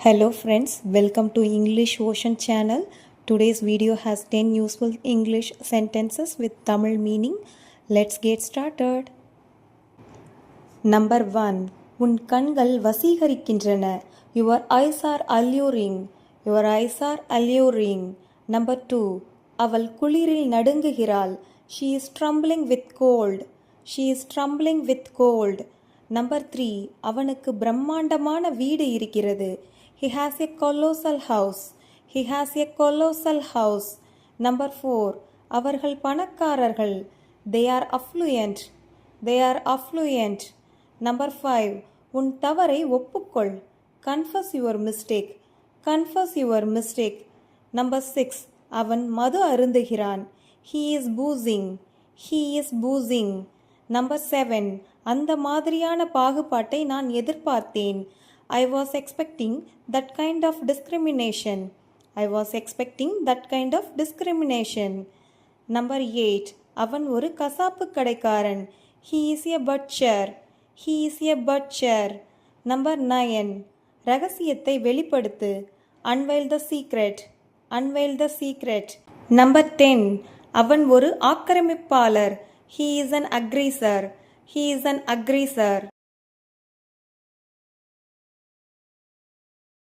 Hello friends, welcome to English Ocean channel. Today's video has 10 useful English sentences with Tamil meaning. Let's get started. Number 1. உன் கண்கள் வசீகரிக்கின்றன. Your eyes are alluring. Your eyes are alluring. Number 2. அவள் குளிரில் நடுங்குகிறாள். She is trembling with cold. She is trembling with cold. Number 3. அவனுக்கு பிரம்மாண்டமான வீடு இருக்கிறது. He has a colossal house. He has a colossal house. Number 4. அவர்கள் பணக்காரர்கள். They are affluent. They are affluent. Number 5. உன் தவறை ஒப்புக்கொள். Confess your mistake. Confess your mistake. Number 6. அவன் மது அருந்துகிறான். He is boozing. He is boozing. Number 7. அந்த மாதிரியான பாகுபாட்டை நான் எதிர்பார்த்தேன். I was expecting that kind of discrimination. I was expecting that kind of discrimination. Number 8. அவன் ஒரு கசாப்பு கடைக்காரன். He is a butcher. He is a butcher. Number 9. ரகசியத்தை வெளிப்படுத்து. Unveil the secret. Unveil the secret. Number 10. அவன் ஒரு ஆக்கிரமிப்பாளர். He is an aggressor. He is an aggressor.